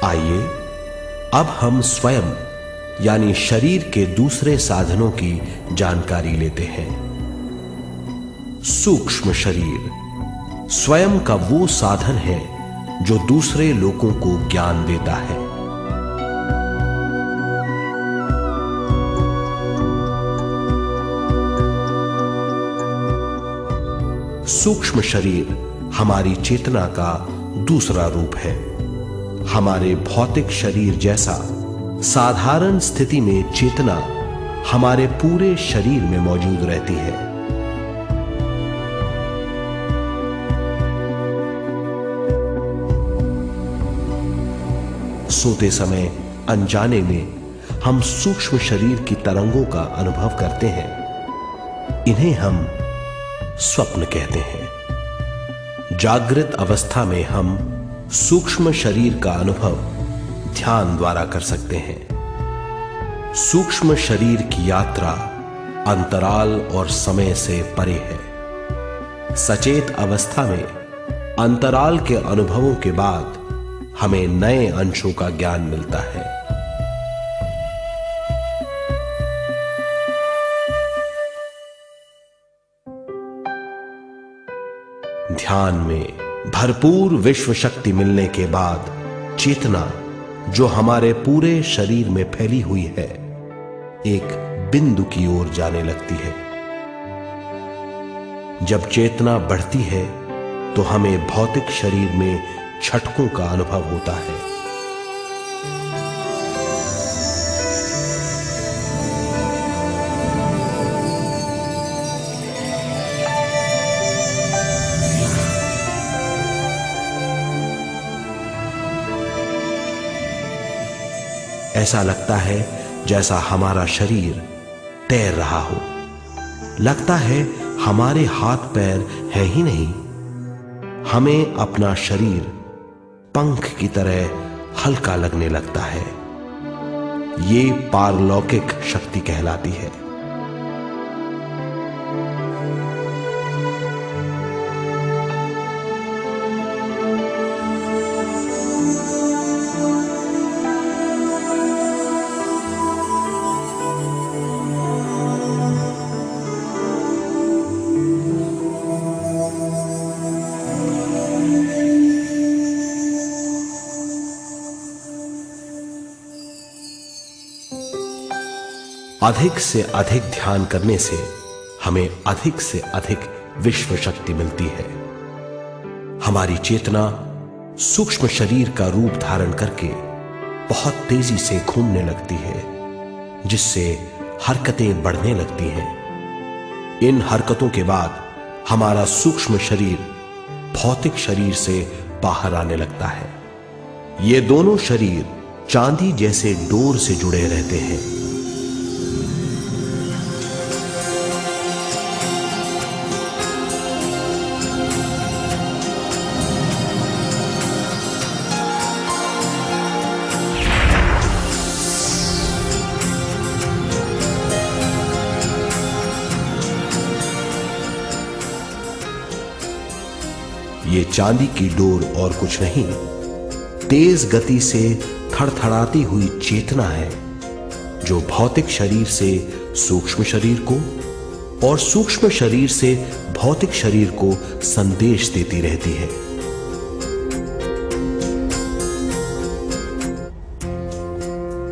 आइए अब हम स्वयं यानी शरीर के दूसरे साधनों की जानकारी लेते हैं। सूक्ष्म शरीर स्वयं का वो साधन है जो दूसरे लोगों को ज्ञान देता है। सूक्ष्म शरीर हमारी चेतना का दूसरा रूप है। हमारे भौतिक शरीर जैसा साधारण स्थिति में चेतना हमारे पूरे शरीर में मौजूद रहती है। सोते समय अनजाने में हम सूक्ष्म शरीर की तरंगों का अनुभव करते हैं। इन्हें हम स्वप्न कहते हैं। जागृत अवस्था में हम सूक्ष्म शरीर का अनुभव ध्यान द्वारा कर सकते हैं। सूक्ष्म शरीर की यात्रा अंतराल और समय से परे है। सचेत अवस्था में अंतराल के अनुभवों के बाद हमें नए अंशों का ज्ञान मिलता है। ध्यान में भरपूर विश्व शक्ति मिलने के बाद चेतना जो हमारे पूरे शरीर में फैली हुई है एक बिंदु की ओर जाने लगती है। जब चेतना बढ़ती है तो हमें भौतिक शरीर में झटकों का अनुभव होता है। ऐसा लगता है जैसा हमारा शरीर तैर रहा हो। लगता है हमारे हाथ पैर है ही नहीं। हमें अपना शरीर पंख की तरह हल्का लगने लगता है। ये पारलौकिक शक्ति कहलाती है। अधिक से अधिक ध्यान करने से हमें अधिक से अधिक विश्व शक्ति मिलती है। हमारी चेतना सूक्ष्म शरीर का रूप धारण करके बहुत तेजी से घूमने लगती है, जिससे हरकतें बढ़ने लगती हैं। इन हरकतों के बाद हमारा सूक्ष्म शरीर भौतिक शरीर से बाहर आने लगता है। ये दोनों शरीर चांदी जैसे डोर से जुड़े रहते हैं। ये चांदी की डोर और कुछ नहीं, तेज गति से थड़थड़ाती हुई चेतना है जो भौतिक शरीर से सूक्ष्म शरीर को और सूक्ष्म शरीर से भौतिक शरीर को संदेश देती रहती है।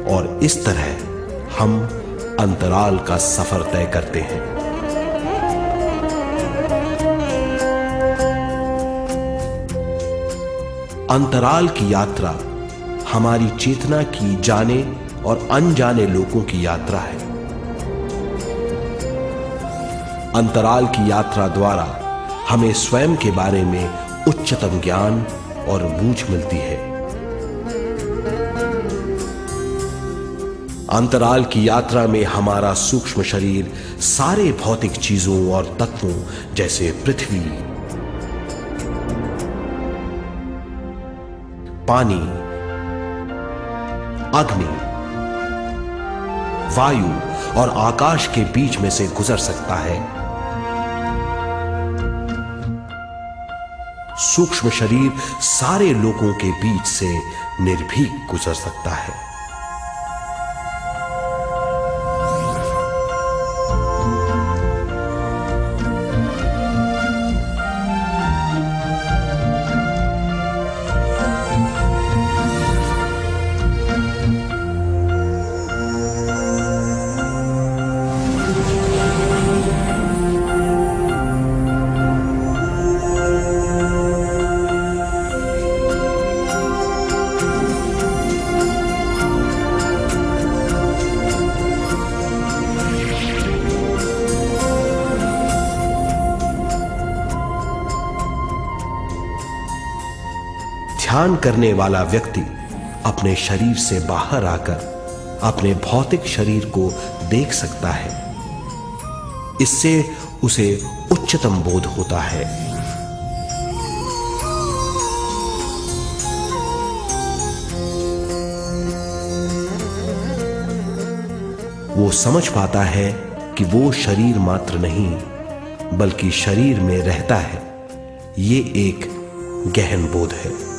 और इस तरह हम अंतराल का सफर तय करते हैं। अंतराल की यात्रा हमारी चेतना की जाने और अनजाने लोगों की यात्रा है। अंतराल की यात्रा द्वारा हमें स्वयं के बारे में उच्चतम ज्ञान और बूझ मिलती है। अंतराल की यात्रा में हमारा सूक्ष्म शरीर सारे भौतिक चीजों और तत्वों जैसे पृथ्वी, पानी, अग्नि, वायु और आकाश के बीच में से गुजर सकता है। सूक्ष्म शरीर सारे लोगों के बीच से निर्भीक गुजर सकता है। ध्यान करने वाला व्यक्ति अपने शरीर से बाहर आकर अपने भौतिक शरीर को देख सकता है। इससे उसे उच्चतम बोध होता है। वो समझ पाता है कि वो शरीर मात्र नहीं बल्कि शरीर में रहता है। ये एक गहन बोध है।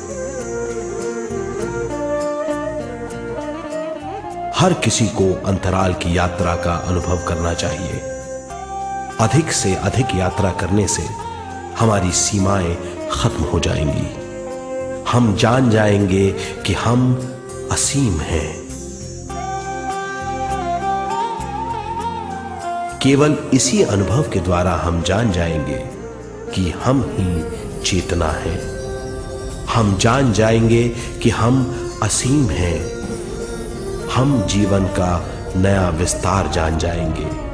हर किसी को अंतराल की यात्रा का अनुभव करना चाहिए। अधिक से अधिक यात्रा करने से हमारी सीमाएं खत्म हो जाएंगी। हम जान जाएंगे कि हम असीम हैं। केवल इसी अनुभव के द्वारा हम जान जाएंगे कि हम ही चेतना हैं। हम जान जाएंगे कि हम असीम हैं। हम जीवन का नया विस्तार जान जाएंगे।